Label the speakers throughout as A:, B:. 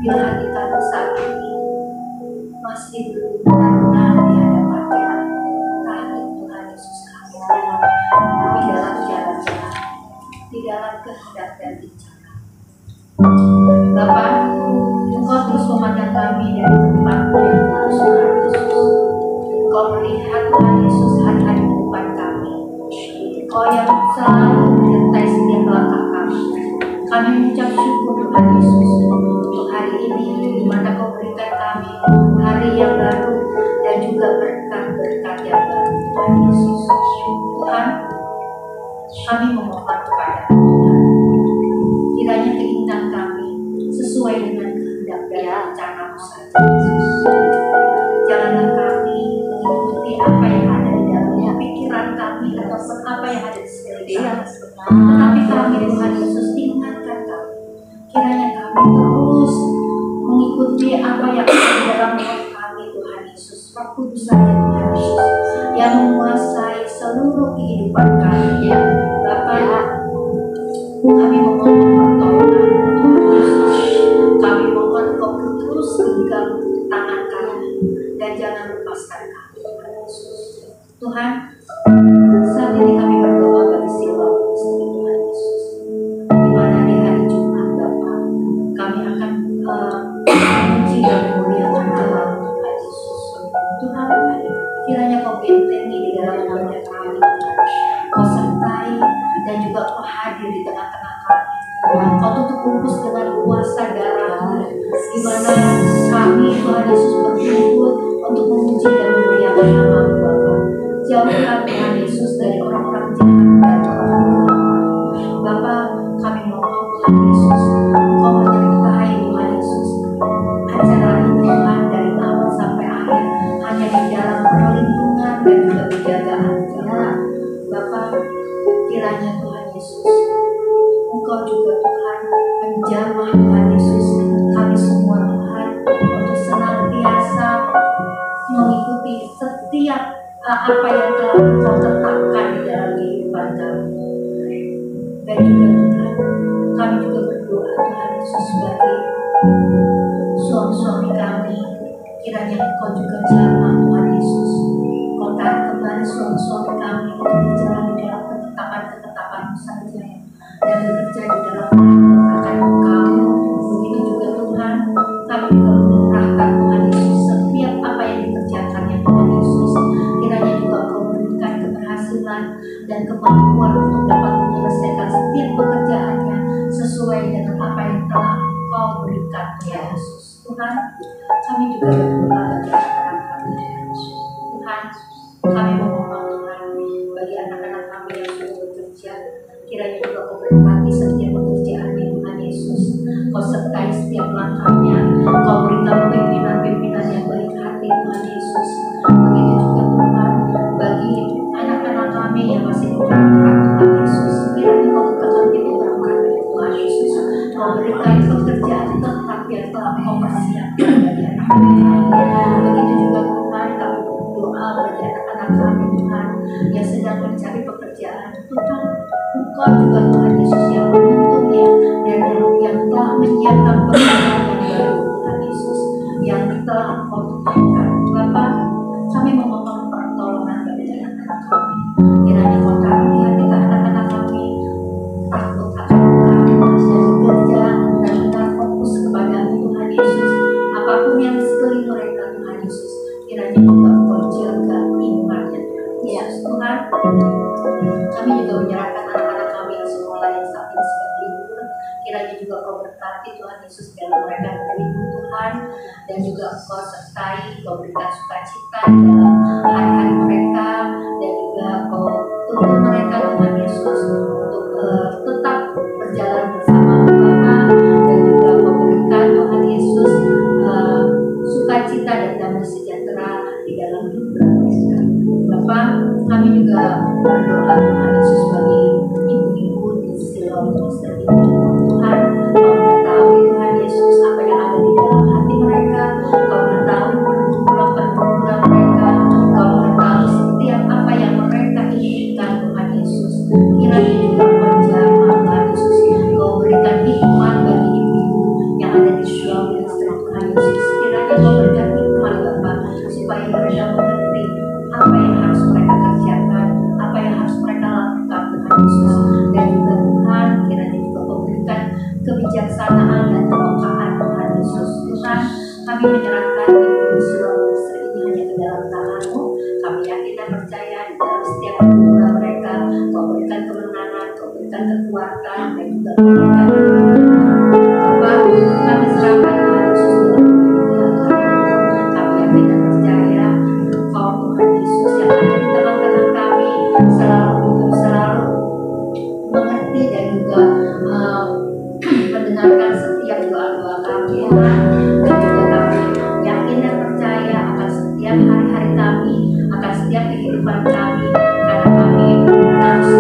A: bila hati kami saat ini masih belum benar-benar di hadapan kami, Tuhan Yesus, kami di dalam jalan-jalan, di dalam kehendak dan bicara. Bapa, Engkau terus memandang kami dari tempat yang kudus, Tuhan Yesus. Engkau melihat, Tuhan Yesus, hari-hari kehidupan kami. Engkau yang selalu menyertai setiap langkah kami. Kami mengucap syukur, Tuhan Yesus, untuk hari ini di mana Kau berikan kami hari yang baru dan juga berkat-berkat yang baru, Tuhan Yesus. Tuhan, kami memohon kepada Tuhan, kiranya keinginan kami sesuai dengan kehendak dan rencana-Mu saja, Yesus. Janganlah kami mengikuti apa yang ada di dalam pikiran kami ataupun apa yang ada di sekeliling kami. Tetapi kami, Tuhan Yesus, ingatkan kami, kiranya kami terus mengikuti apa yang ada di dalam roh kami, Tuhan Yesus. Roh Kudus saja, Tuhan Yesus, yang menguasai seluruh kehidupan kami. Bapa, kami memohon pertolongan, Tuhan Yesus. Kami mohon Kau terus genggam tangan kami dan jangan lepaskan kami, Tuhan Yesus. Tuhan, saat ini kami berdoa bagi Siloam istri, Tuhan Yesus, di mana di hari Jumat, Bapa, kami akan memuji dan memuliakan Allah, Tuhan Yesus. Tuhan, kiranya Kau bentengi di dalam ibadah kami, Tuhan. Kau sertai dan juga Kau hadir di tengah-tengah kami. Kau tutup bungkus dengan kuasa darah, di mana kami, Tuhan Yesus, berkumpul untuk memuji dan memuliakan nama-Mu, Bapa. Jauhkan, Tuhan Yesus, dari orang-orang jahat dan orang-orang lemah. Bapa, kami mohon, Tuhan Yesus, Kau menyertai, Tuhan Yesus, acara ini, Tuhan, dari awal sampai akhir hanya di dalam perlindungan dan juga penjagaan. Bapa, kiranya Tuhan Yesus, Engkau juga, Tuhan, menjamah, Tuhan Yesus, kami semua, Tuhan, untuk senantiasa mengikuti setiap apa yang telah Engkau tetapkan di dalam kehidupan kami. Dan juga, Tuhan, kami juga berdoa, Tuhan Yesus, sebagai suami-suami kami, kiranya Engkau juga jamah, Tuhan Yesus. Kau tarik kembali suami-suami kami untuk berjalan di dalam ketetapan-ketetapan-Mu saja dan bekerja di dalam akan Engkau. Begitu juga, Tuhan, kami juga menyerahkan, Tuhan Yesus, setiap apa yang dikerjakannya, Tuhan Yesus. Kiranya juga Engkau berikan keberhasilan dan kemampuan untuk dapat menyelesaikan setiap pekerjaannya sesuai dengan apa yang telah Engkau berikan, ya Yesus. Tuhan, kami juga berdoa bagi anak-anak kami, ya Yesus. Tuhan, kami memohon, Tuhan, bagi anak-anak kami yang sudah bekerja, kiranya juga Kau berkati setiap pekerjaannya, Tuhan Yesus. Kau sertai setiap langkahnya. Kau berikan pimpinan-pimpinan yang baik hati, Tuhan Yesus. Begitu juga, Tuhan, bagi anak-anak kami yang masih berangkat, Tuhan Yesus. Kiranya Kau bukakan pintu berkat, Tuhan Yesus. Kau berikan pekerjaan tetap yang telah Kau persiapkan bagi anak-anak kami. Begitu juga, Tuhan, kami berdoa bagi anak-anak kami, Tuhan, yang sedang mencari pekerjaan. Tuhan, Engkau juga, Tuhan Yesus, yang menuntunnya dan yang telah menyiapkan pekerjaan yang baru, Tuhan Yesus, yang telah Engkau tetapkan. Bapa, kami memohon pertolongan bagi anak-anak kami. Kiranya Kau taruh di hati anak-anak kami takut akan Engkau dan bekerja dan benar fokus kepada-Mu, Tuhan Yesus. Apapun yang di sekeliling mereka, Tuhan Yesus, kiranya juga Engkau jaga imannya, Tuhan Yesus. Tuhan, kami juga menyerahkan anak-anak kami yang sekolah yang saat ini sedang libur. Kiranya juga Kau berkati, Tuhan Yesus, dalam mereka berlibur, Tuhan, dan juga Kau sertai, Kau berikan sukacita di dalam hari-hari mereka, dan juga Kau tuntun mereka, Tuhan Yesus, untuk tetap berjalan bersama Bapa, dan juga Kau berikan, Tuhan Yesus, sukacita dan damai sejahtera di dalam hidup mereka. Bapa, kami juga berdoa, Tuhan Yesus, bagi ibu-ibu di Siloam Ministry ini. Tuhan, Kau mengetahui, Tuhan Yesus, apa yang ada di dalam hati mereka. Kau mengetahui pergumulan mereka. Kau mengetahui setiap suami istri Tuhan Yesus. Kiranya Kau berikan hikmat Bapa, supaya mereka mengerti apa yang harus mereka kerjakan, apa yang harus mereka lakukan Tuhan Yesus. Dan juga Tuhan, kiranya juga Kau berikan kebijaksanaan dan kepekaan Tuhan Yesus. Tuhan, kami menyerahkan ibu suami istri ini hanya ke dalam tangan-Mu. Kami yakin dan percaya di dalam setiap hubungan mereka Kau berikan kemenangan, Kau berikan kekuatan, dan juga Kau berikan Bapa, kami serahkan Tuhan Yesus dalam pilihan kami. Kami yakin dan percaya Kau Tuhan Yesus yang ada di tengah-tengah kami selalu mengerti dan juga mendengarkan setiap doa-doa kami Tuhan. Dan juga kami yakin dan percaya akan setiap hari-hari kami, akan setiap kehidupan kami, karena kami harus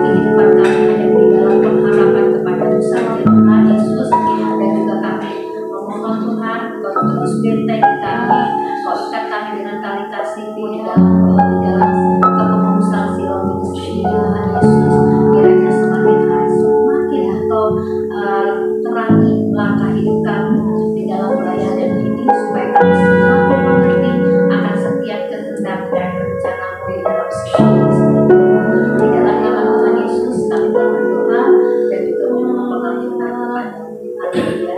A: kehidupan kami hanya di dalam pengharapan kepada-Mu saja Tuhan Yesus. Dan juga kami memohon Tuhan, Kau terus bentengi kami, Kau ikat kami dengan tali kasih di dalam kepengurusan Siloam ini Tuhan Yesus. Kiranya semakin hari semakin Engkau terangi langkah hidup kami di dalam pelayanan ini, supaya kami semakin mengerti akan setiap kehendak dan rencana-Mu di dalam segala sesuatu. Di dalam nama Tuhan Yesus kami berdoa dan juga memohon pengampunan kepada-Mu. Haleluya.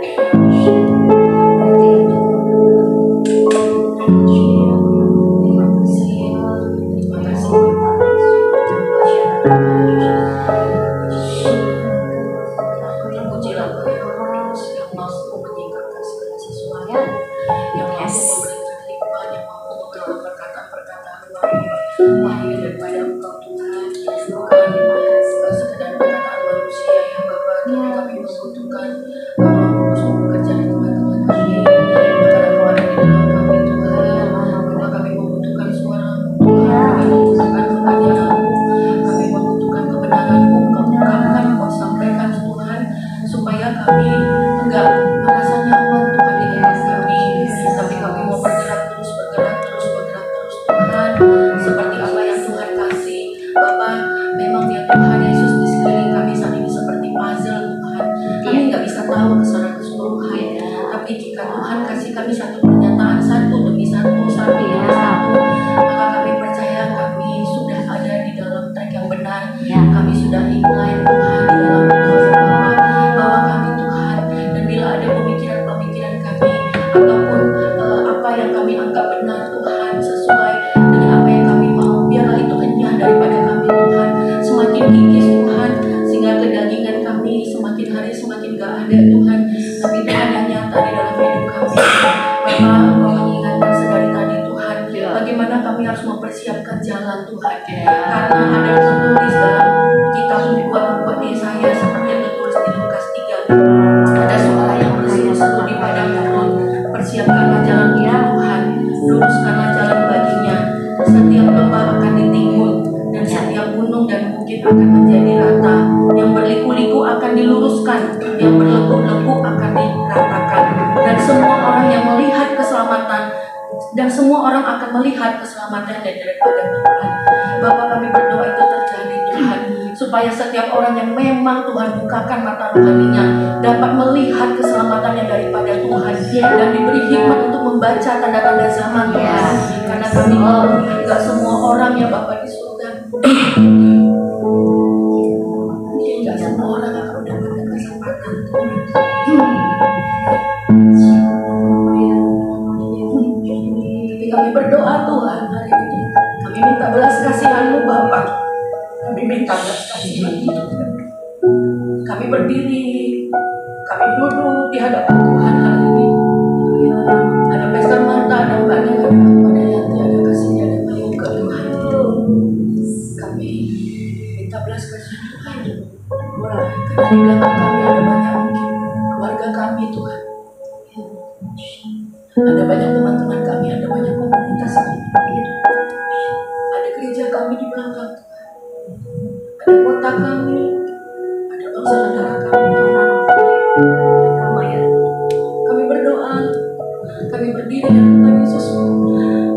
B: Dan semua orang akan melihat keselamatan daripada Tuhan. Bapa, kami berdoa itu terjadi Tuhan, supaya setiap orang yang memang Tuhan bukakan mata rohaninya dapat melihat keselamatannya daripada Tuhan, dan diberi hikmat untuk membaca tanda-tanda zaman Tuhan. Karena kami gak semua orang ya Bapa di surga, gak semua orang akan mendapatkan kesempatan Tuhan. Kami berdoa Tuhan hari ini, kami minta belas kasihan-Mu Bapa, kami minta belas kasihan-Mu Tuhan. Kami berdiri, kami duduk di hadapan Tuhan hari ini. Ada Pastor Marta, ada Mbak Nena, ada Yanti, ada Kasih, ada Bayu ke Tuhan. Kami minta belas kasihan Tuhan. Karena di belakang kami ada banyak mungkin keluarga kami Tuhan. Ada banyak teman-teman kami, ada banyak komunitas kami, ada gereja kami di belakang Tuhan, ada kota kami, ada bangsa negara kami. Kami berdoa, kami berdiri dan Tuhan Yesus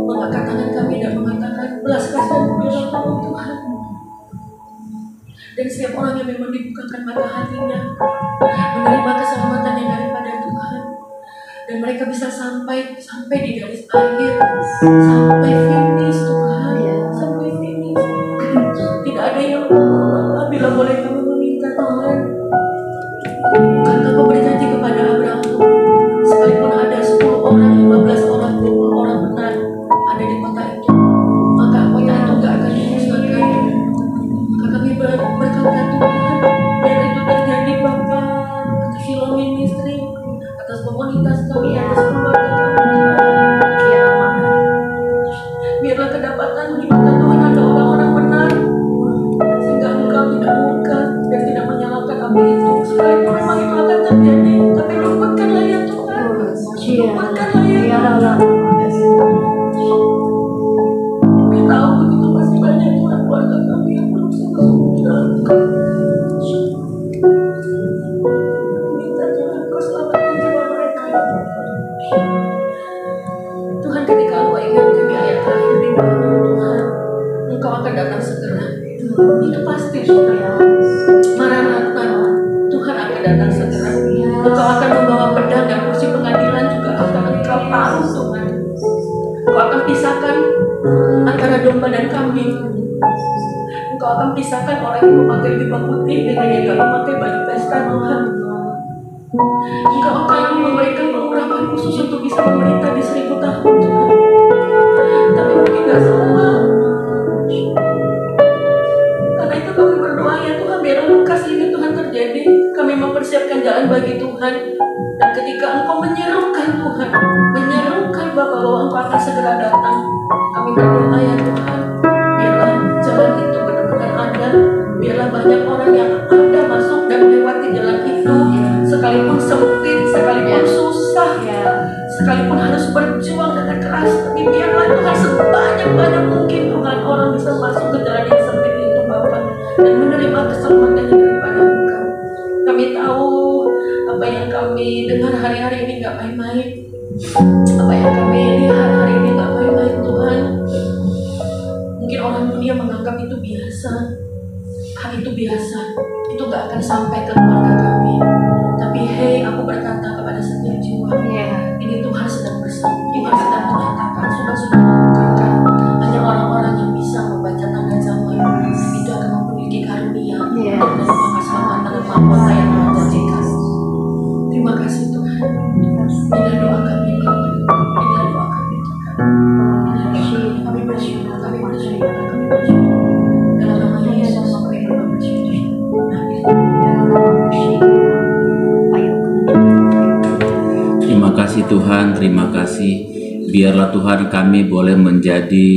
B: mengangkat tangan kami dan mengatakan belas kasihan-Mu dalam nama Tuhan. Dan setiap orang yang memang dibukakan mata hatinya, menerima keselamatannya daripada Tuhan, dan mereka bisa sampai di garis akhir, sampai finish Tuhan, sampai finish. Tidak ada yang bila boleh kami meminta Tuhan, karena Kau berjanji kepada Abraham, sekalipun ada 10 orang, 15 orang, 20 orang benar ada di kota itu, maka kota itu gak akan dimusnahkan. Maka kami berkata Tuhan, biar itu terjadi Bapa, atas Shiloh Ministry, atas komunitas kami, atas keluarga kami. Biarlah kedapatan di mata Tuhan ada orang-orang benar, sehingga Engkau tidak murka dan tidak menyalahkan api itu. Sekalipun memang itu akan terjadi, tapi lupakanlah ya Tuhan, lupakanlah ya Tuhan. Kami tahu begitu masih banyak Tuhan keluarga kami yang belum sungguh-sungguh di dalam Engkau. Minta Tuhan Kau selamatkan jiwa mereka ya Tuhan. Tuhan, ketika Engkau ingatkan di ayat terakhir di mana Tuhan, Engkau akan datang segera. Itu pasti Tuhan. Maranatha, Tuhan akan datang segera. Engkau akan membawa pedang dan kursi pengadilan juga akan Engkau taruh Tuhan. Engkau akan pisahkan antara domba dan kambing. Engkau akan pisahkan orang yang memakai jubah putih dengan yang tidak memakai baju pesta Tuhan. Engkau akan memberikan pengurapan khusus untuk bisa memerintah di 1000 tahun Tuhan. Tapi mungkin gak semua. Karena itu kami berdoa ya Tuhan, biar kasih ini Tuhan terjadi. Kami mempersiapkan jalan bagi Tuhan. Dan ketika Engkau menyerukan Tuhan, menyerukan Bapa bahwa Engkau akan segera datang, kami berdoa ya Tuhan, biarlah jalan itu benar-benar ada. Biarlah banyak orang yang ada masuk dan melewati jalan itu, sekalipun sempit, sekalipun susah, sekalipun harus berjuang dengan keras. Tapi biarlah Tuhan sebanyak-banyak mungkin Tuhan orang bisa masuk ke jalan yang sempit itu Bapa, dan menerima keselamatan daripada Engkau. Kami tahu apa yang kami dengar hari-hari ini gak main-main. Apa yang kami lihat hari ini gak main-main Tuhan. Mungkin orang dunia menganggap itu biasa. Itu biasa. Itu gak akan sampai ke keluarga kami. Tapi hey, aku berkata kepada setiap jiwa, ini Tuhan sedang bersama, Tuhan sedang menyatakan, sudah mengungkapkan. Hanya orang-orang yang bisa membaca tanda zaman itu akan memiliki karunia untuk menerima keselamatan dan mahkota yang Tuhan janjikan. Terima kasih Tuhan. Inilah doa kami Bapa. Inilah doa kami Tuhan. Kami bersyukur, kami bersyukur, kami bersyukur. Dalam nama Yesus kami bersyukur.
C: Terima kasih Tuhan, terima kasih. Biarlah Tuhan kami boleh menjadi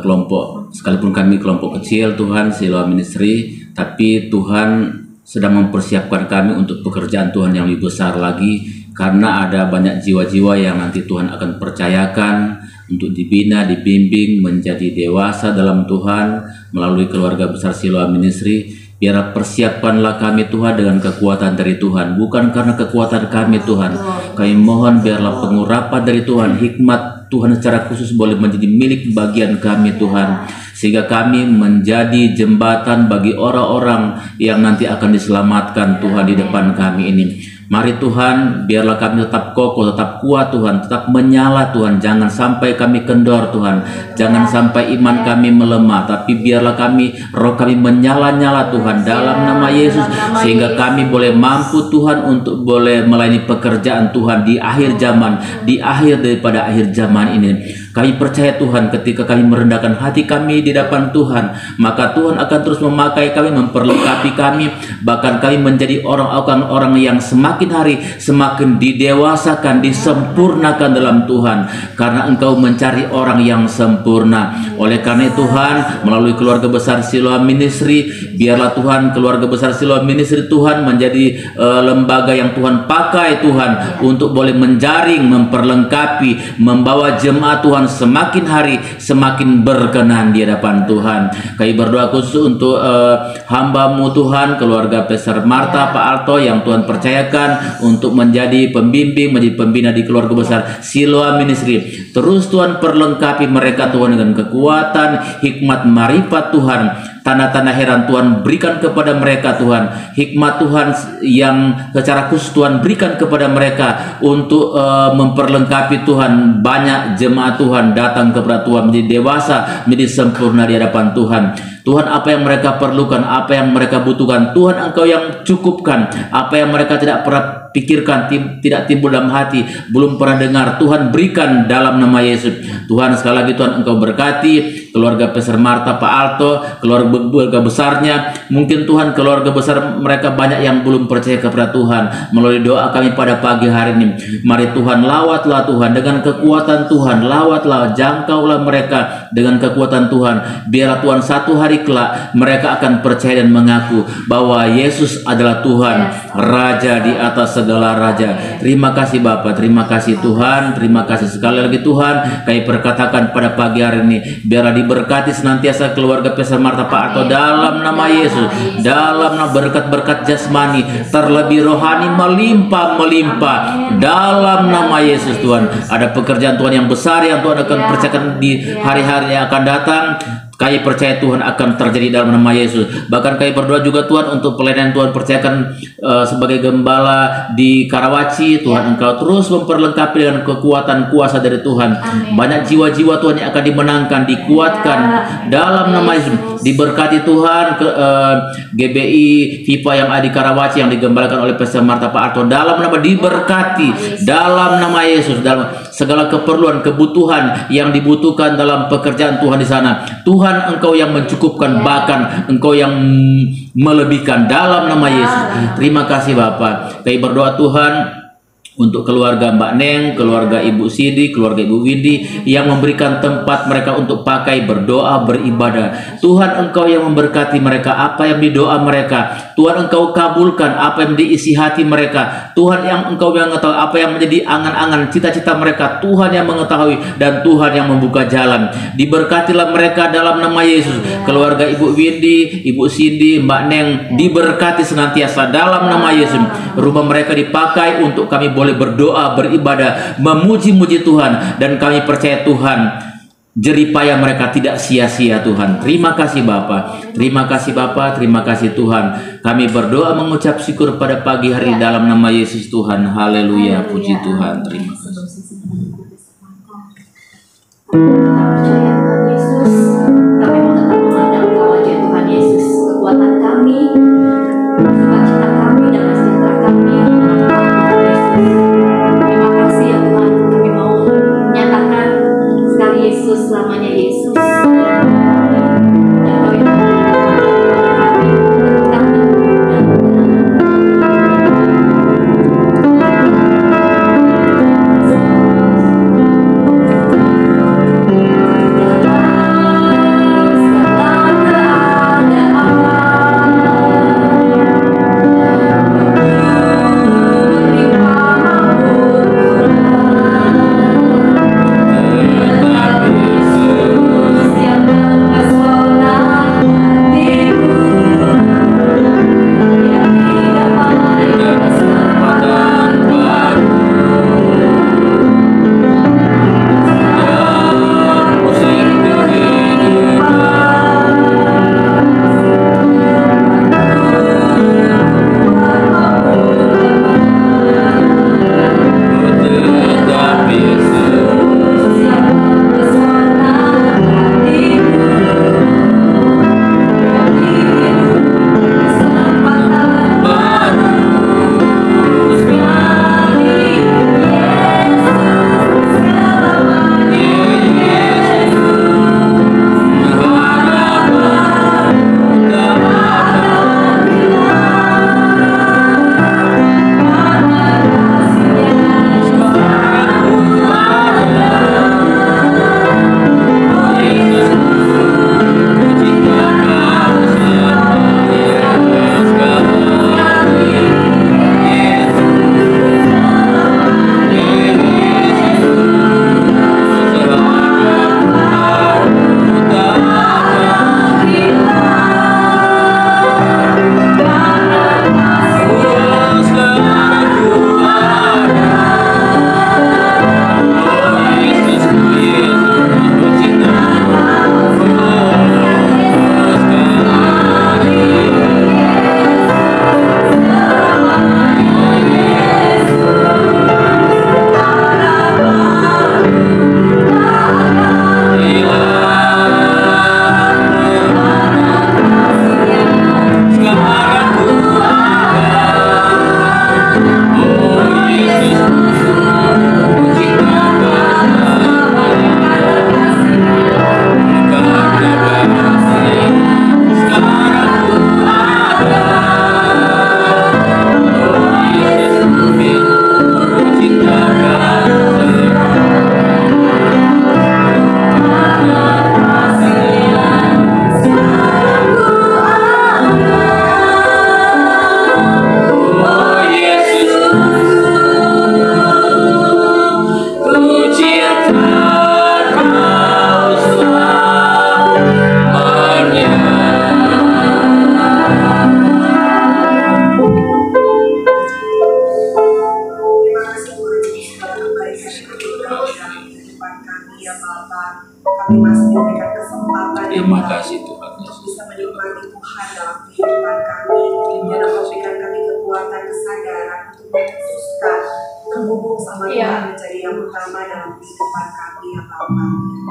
C: kelompok, sekalipun kami kelompok kecil Tuhan, Shiloh Ministry, tapi Tuhan sedang mempersiapkan kami untuk pekerjaan Tuhan yang lebih besar lagi, karena ada banyak jiwa-jiwa yang nanti Tuhan akan percayakan untuk dibina, dibimbing, menjadi dewasa dalam Tuhan melalui keluarga besar Shiloh Ministry. Biarlah persiapkanlah kami Tuhan dengan kekuatan dari Tuhan, bukan karena kekuatan kami Tuhan. Kami mohon biarlah pengurapan dari Tuhan, hikmat Tuhan secara khusus boleh menjadi milik bagian kami Tuhan, sehingga kami menjadi jembatan bagi orang-orang yang nanti akan diselamatkan Tuhan di depan kami ini. Mari Tuhan, biarlah kami tetap kokoh, tetap kuat Tuhan, tetap menyala Tuhan. Jangan sampai kami kendor Tuhan, jangan sampai iman kami melemah, tapi biarlah kami, roh kami menyala-nyala Tuhan dalam nama Yesus, sehingga kami boleh mampu Tuhan untuk boleh melayani pekerjaan Tuhan di akhir zaman, di akhir daripada akhir zaman ini. Kami percaya Tuhan, ketika kami merendahkan hati kami di depan Tuhan, maka Tuhan akan terus memakai kami, memperlengkapi kami, bahkan kami menjadi orang-orang yang semakin hari semakin didewasakan, disempurnakan dalam Tuhan, karena Engkau mencari orang yang sempurna. Oleh karena itu Tuhan, melalui keluarga besar Shiloh Ministry, biarlah Tuhan keluarga besar Shiloh Ministry Tuhan menjadi lembaga yang Tuhan pakai Tuhan untuk boleh menjaring, memperlengkapi, membawa jemaat Tuhan semakin hari semakin berkenan di hadapan Tuhan. Kami berdoa khusus untuk hamba-Mu Tuhan, keluarga besar Martha, Pak Alto, yang Tuhan percayakan untuk menjadi pembimbing, menjadi pembina di keluarga besar Shiloh Ministry. Terus Tuhan perlengkapi mereka Tuhan dengan kekuatan, hikmat, marifat Tuhan, tanda-tanda heran Tuhan berikan kepada mereka Tuhan, hikmat Tuhan yang secara khusus Tuhan berikan kepada mereka untuk memperlengkapi Tuhan banyak jemaat Tuhan datang kepada Tuhan menjadi dewasa, menjadi sempurna di hadapan Tuhan. Tuhan, apa yang mereka perlukan, apa yang mereka butuhkan, Tuhan Engkau yang cukupkan. Apa yang mereka tidak pernah pikirkan, tidak timbul dalam hati, belum pernah dengar, Tuhan berikan dalam nama Yesus. Tuhan, sekali lagi Tuhan Engkau berkati keluarga Pastor Martha, Pak Alto, keluarga besarnya. Mungkin Tuhan keluarga besar mereka banyak yang belum percaya kepada Tuhan. Melalui doa kami pada pagi hari ini, mari Tuhan lawatlah Tuhan dengan kekuatan Tuhan, lawatlah, jangkaulah mereka dengan kekuatan Tuhan. Biarlah Tuhan satu hari kelak mereka akan percaya dan mengaku bahwa Yesus adalah Tuhan, Raja di atas segala raja. Terima kasih Bapa, terima kasih Tuhan, terima kasih sekali lagi Tuhan. Kami perkatakan pada pagi hari ini, biarlah diberkati senantiasa keluarga Pastor Martha, Pak Arto dalam nama Yesus, dalam nama berkat-berkat jasmani terlebih rohani melimpah dalam nama Yesus. Tuhan, ada pekerjaan Tuhan yang besar yang Tuhan akan percayakan di hari-hari yang akan datang. Kami percaya Tuhan akan terjadi dalam nama Yesus. Bahkan kami berdoa juga Tuhan untuk pelayanan Tuhan percayakan sebagai gembala di Karawaci. Tuhan Engkau terus memperlengkapi dengan kekuatan kuasa dari Tuhan.
A: Amin.
C: Banyak jiwa-jiwa Tuhan yang akan dimenangkan, dikuatkan dalam nama Yesus. Diberkati Tuhan GBI FIFA yang ada di Karawaci yang digembalakan oleh Pastor Martha, Pak Arto dalam nama diberkati dalam nama Yesus. Dalam segala keperluan, kebutuhan yang dibutuhkan dalam pekerjaan Tuhan di sana, Tuhan Engkau yang mencukupkan, bahkan Engkau yang melebihkan dalam nama Yesus. Terima kasih Bapak. Kami berdoa Tuhan untuk keluarga Mbak Neng, keluarga Ibu Sidi, keluarga Ibu Windy yang memberikan tempat mereka untuk pakai berdoa, beribadah. Tuhan Engkau yang memberkati mereka, apa yang didoa mereka Tuhan Engkau kabulkan, apa yang diisi hati mereka Tuhan, yang Engkau yang mengetahui apa yang menjadi angan-angan cita-cita mereka, Tuhan yang mengetahui dan Tuhan yang membuka jalan. Diberkatilah mereka dalam nama Yesus. Keluarga Ibu Windy, Ibu Cindy, Mbak Neng diberkati senantiasa dalam nama Yesus. Rumah mereka dipakai untuk kami boleh berdoa, beribadah, memuji-muji Tuhan, dan kami percaya Tuhan jeripaya mereka tidak sia-sia Tuhan. Terima kasih Bapa, terima kasih Bapa, terima kasih Tuhan. Kami berdoa mengucap syukur pada pagi hari dalam nama Yesus Tuhan. Haleluya, puji Tuhan. Terima kasih.
A: Percaya Tuhan Yesus, kami mau tetap memandang Engkau aja Tuhan Yesus, kekuatan kami, sukacita kami, dan sejahtera kami. Terima kasih ya Tuhan, kami mau menyatakan sekali Yesus, selamanya Yesus.
D: Bapa, kami masih diberikan kesempatan yang
C: Terima
D: baru
C: kasih Tuhan
D: untuk
C: Yesus.
D: bisa menikmati Tuhan dalam kehidupan kami. Dan Engkau berikan kami kekuatan, kesadaran untuk memutuskan terhubung sama Tuhan menjadi yang utama dalam kehidupan kami ya Bapa.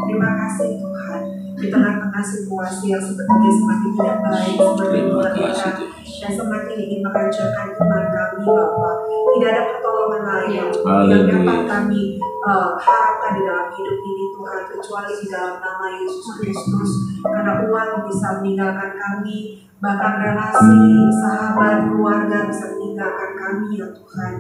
D: Terima kasih Tuhan. Di tengah-tengah situasi yang sebetulnya semakin tidak baik, semakin
C: Terima kasih
D: mengerikan,
C: Tuhan.
D: dan semakin ingin menghancurkan iman kami Bapa. Tidak ada pertolongan lain yang
C: Haleluya.
D: dapat kami harapkan di dalam hidup ini Tuhan, kecuali di dalam nama Yesus Kristus. Karena uang bisa meninggalkan kami, bahkan relasi, sahabat, keluarga bisa meninggalkan kami ya Tuhan.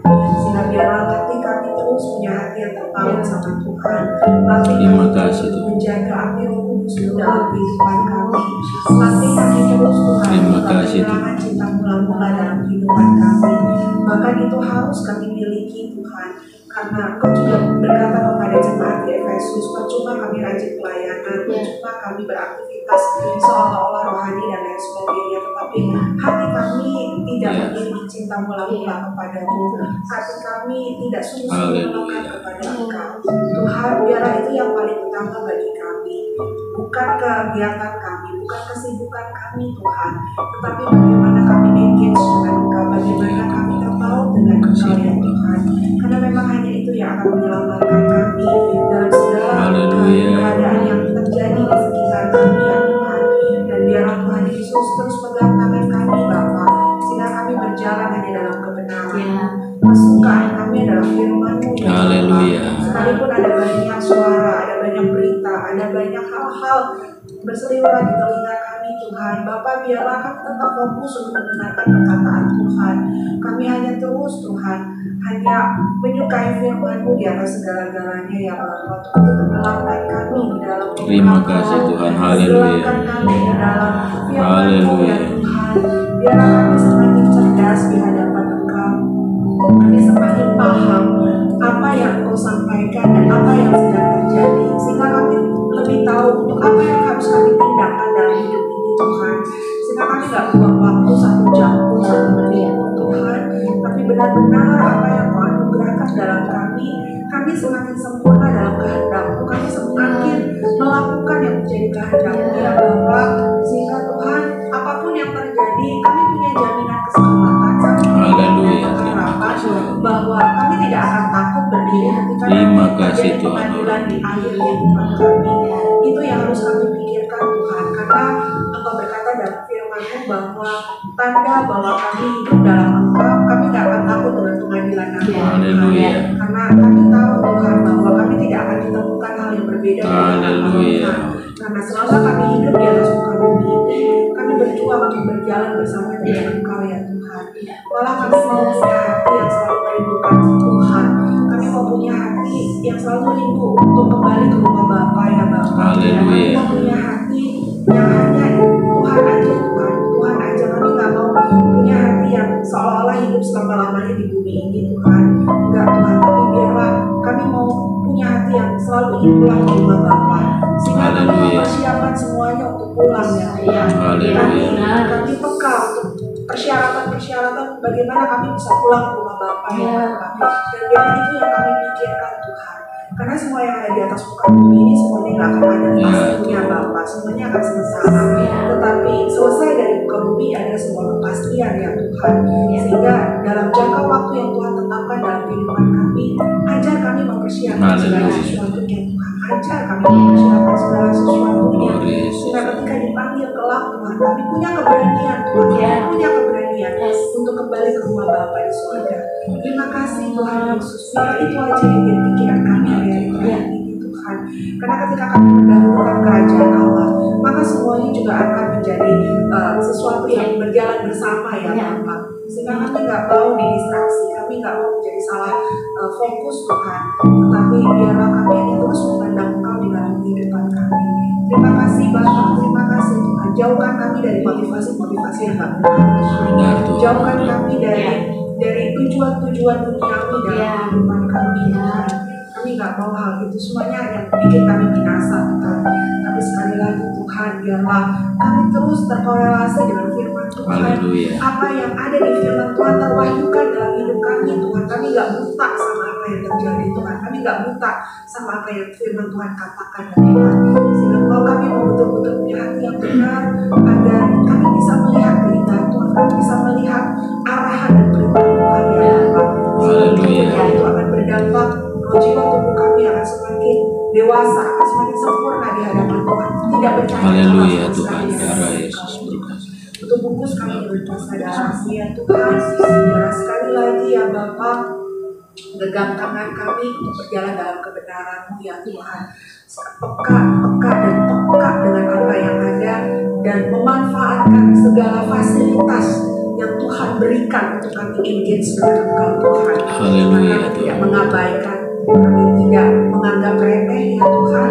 D: Sehingga biarlah hati kami terus punya hati yang terpaut sama Tuhan. Latih
C: Terima
D: kami
C: kasih,
D: untuk
C: Tuhan.
D: menjaga api Roh Kudus dalam kehidupan kami. Latih kami terus Tuhan,
C: Terima
D: untuk
C: kasih,
D: kehilangan cinta mula-mula dalam kehidupan kami. Bahkan itu harus kami miliki Tuhan. Karena Engkau juga berkata kepada jemaat di Efesus, percuma kami rajin pelayanan, percuma kami beraktivitas seolah-olah rohani dan lain sebagainya, tetapi hati kami tidak memiliki cinta mula-mula kepadamu. Hati kami tidak sungguh-sungguh melekat kepada Engkau. Tuhan, biarlah itu yang paling utama bagi kami. Bukan kegiatan kami, bukan kesibukan kami Tuhan, tetapi bagaimana kami engage dengan Engkau, bagaimana kami terpaut dengan Engkau ya Tuhan. Karena memang hanya itu yang akan menyelamatkan kami dalam segala keadaan yang terjadi di sekitar kami ya Tuhan. Dan biarlah Tuhan Yesus terus pegang tangan kami Bapa, sehingga kami berjalan hanya dalam kebenaran. Kesukaan kami adalah firman-Mu ya
C: Haleluya.
D: Tuhan. Sekalipun ada banyak suara, ada banyak berita, ada banyak hal-hal berseliweran di telinga kami Tuhan. Bapak, biarlah kami tetap fokus untuk mendengarkan perkataan Tuhan. Kami hanya terus Tuhan, hanya menyukai firman-Mu di atas segala-galanya ya Bapak. Untuk tenggelamkan kami di dalam
C: Terima kasih Tuhan. Haleluya.
D: Tenggelamkan kami di dalam firman-Mu ya
C: Haleluya.
D: Tuhan. Biarlah kami semakin cerdas di hadapan Engkau. Kami semakin paham apa yang Engkau sampaikan dan apa yang sedang terjadi, sehingga kami lebih tahu untuk apa yang harus kami tindakan dalam hidup ini Tuhan. Sehingga kami gak buang waktu 1 jam pun, 1 menit pun Tuhan, tapi benar-benar apa yang Kau anugerahkan dalam kami semakin sempurna dalam kehendak-Mu, kami semakin melakukan yang menjadi kehendak-Mu ya Bapa. Sehingga Tuhan, apapun yang terjadi, kami punya jaminan keselamatan, kami punya harapan bahwa kami tidak akan takut berdiri ketika
C: Terima kasih
D: terjadi
C: Tuhan.
D: pengadilan di akhir kehidupan kami. Itu yang harus kami pikirkan Tuhan, karena Engkau berkata dalam firman-Mu bahwa tanda bahwa kami hidup dalam Engkau, kami tidak akan takut dengan pengadilan nanti.
C: Haleluya.
D: Karena kami tahu Tuhan bahwa kami tidak akan ditemukan hal yang berbeda dari
C: Haleluya.
D: Tuhan. Karena selama kami hidup di atas muka bumi ini, kami berjuang untuk berjalan bersama dengan Engkau ya Tuhan. Malah kami mau punya hati yang selalu merindukan Tuhan. Kami mau punya hati yang selalu rindu untuk kembali ke rumah Bapa ya Bapa.
C: Haleluya.
D: Kami mau punya hati yang hanya Tuhan aja Tuhan. Tuhan aja, kami gak mau punya hati yang seolah-olah hidup selama-lamanya di bumi ini Tuhan. Enggak Tuhan, tapi biarlah kami mau punya hati yang selalu ingin pulang ke rumah Bapa. Sehingga kami
C: Haleluya.
D: mempersiapkan semuanya untuk pulang ya Tuhan.
C: Haleluya.
D: Kami peka untuk persyaratan bagaimana kami bisa pulang ke rumah Bapa ya Bapa. Dan biarlah itu yang kami pikirkan Tuhan. Karena semua yang ada di atas muka bumi ini semuanya gak akan ada pastinya Bapa. Semuanya akan sengsara. Tetapi selesai dari muka bumi ada sebuah kepastian ya Tuhan. Sehingga dalam jangka waktu yang Tuhan tetapkan dalam kehidupan kami, ajar kami mempersiapkan segala sesuatunya Tuhan. Ajar kami mempersiapkan segala sesuatunya. Sehingga ketika dipanggil kelak Tuhan, kami punya keberanian Tuhan. Kami punya keberanian untuk kembali ke rumah Bapa di surga. Terima kasih Tuhan Yesus. Biar itu aja yang jadi pikiran kami hari-hari ini Tuhan. Karena ketika kami mendahulukan kerajaan Allah, maka semuanya juga akan menjadi sesuatu yang berjalan bersama ya Bapa. Sehingga kami gak mau didistraksi, kami gak mau menjadi salah fokus Tuhan. Tetapi biarlah kami ini terus memandang Engkau di dalam kehidupan kami. Terima kasih Bapa, terima kasih Tuhan. Jauhkan kami dari motivasi-motivasi yang gak benar. Jauhkan kami dari tujuan-tujuan duniawi dalam kehidupan kami Tuhan. Kami gak mau hal itu semuanya yang bikin kami binasa Tuhan. Tapi sekali lagi Tuhan, biarlah kami terus terkorelasi dengan firman Tuhan.
C: Haleluya.
D: Apa yang ada di firman Tuhan terwahyukan dalam hidup kami, Tuhan. Kami gak buta sama apa yang terjadi, Tuhan. Kami gak buta sama apa yang firman Tuhan katakan, Tuhan. Sehingga kalau kami mau betul-betul punya hati yang benar, agar kami bisa melihat keindahan Tuhan, kami bisa melihat arahan dan perintah Tuhan yang Bapak.
C: Haleluya.
D: Itu akan berdampak, roh jiwa tubuh kami akan semakin dewasa, akan semakin sempurna di hadapan Tuhan. Tidak bercanda.
C: Haleluya Tuhan, darah Yesus berkasih.
D: Untuk bungkus kami berkuasa darah-Mu ya Tuhan. Biarlah sekali lagi ya Bapak, genggam tangan kami untuk berjalan dalam kebenaran-Mu ya Tuhan. Peka dengan apa yang ada dan memanfaatkan segala fasilitas yang Tuhan berikan untuk kami engage dengan Engkau Tuhan.
C: Haleluya
D: Kami tidak
C: Tuhan.
D: mengabaikan, kami tidak menganggap remeh ya Tuhan.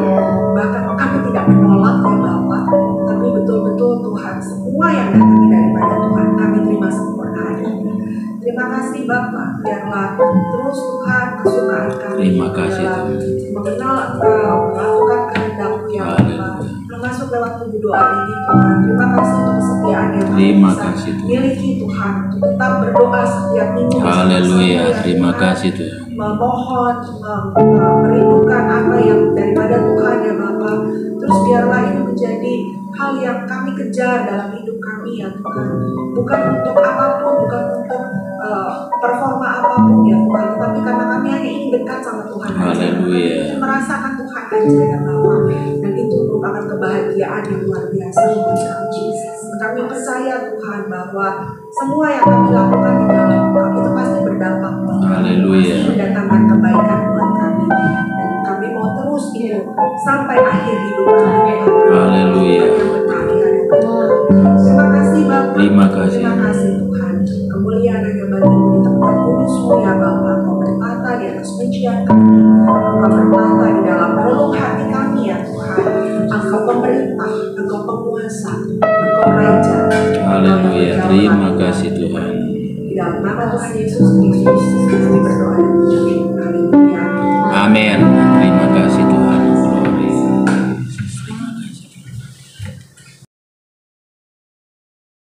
D: Bahkan kami tidak menolak ya Bapak, tapi betul-betul Tuhan, semua yang datang daripada Tuhan kami terima sempurna adanya. Terima kasih Bapak, biarlah terus Tuhan kesukaan kami.
C: Terima kasih
D: adalah
C: Tuhan.
D: mengenal Engkau, melakukan kehendak-Mu ya Bapak.
C: Haleluya.
D: Termasuk lewat tubuh doa ini Tuhan. Terima kasih untuk kesetiaan yang kami
C: Terima
D: bisa
C: kasih, Tuhan.
D: miliki Tuhan, untuk tetap berdoa setiap minggu.
C: Haleluya.
D: bersama-sama, ya
C: Terima
D: Tuhan.
C: kasih Tuhan.
D: Memohon, merindukan apa yang daripada Tuhan ya Bapak. Terus biarlah ini menjadi hal yang kami kejar dalam hidup kami ya Tuhan. Bukan untuk apapun, bukan untuk performa apapun ya Tuhan, tapi karena kami hanya ingin dekat sama Tuhan aja.
C: Haleluya.
D: Kami ingin merasakan Tuhan aja ya Bapak. Dan itu merupakan kebahagiaan yang luar biasa buat kami. Kami percaya Tuhan bahwa semua yang kami lakukan di dalam kami itu pasti berdampak buat kami.
C: Haleluya.
D: Pasti mendatangkan kebaikan buat kami. Dan kami mau terus itu sampai akhir hidup kami.
C: Haleluya.
D: Yang benar di hadapan Tuhan. Terima kasih Bapak.
C: Terima kasih.
D: Terima kasih Tuhan. Kemuliaan hanya bagimu di tempat kudus-Mu ya Bapa. Kau bertata di atas pujian kami. Engkau bertata di dalam relung hati kami ya Tuhan. Engkau pemerintah, Engkau penguasa, Engkau raja.
C: Haleluya. Terima kasih Tuhan.
D: Di dalam nama Tuhan Yesus Kristus kami berdoa dan mengucap syukur. Haleluya.
C: Amin.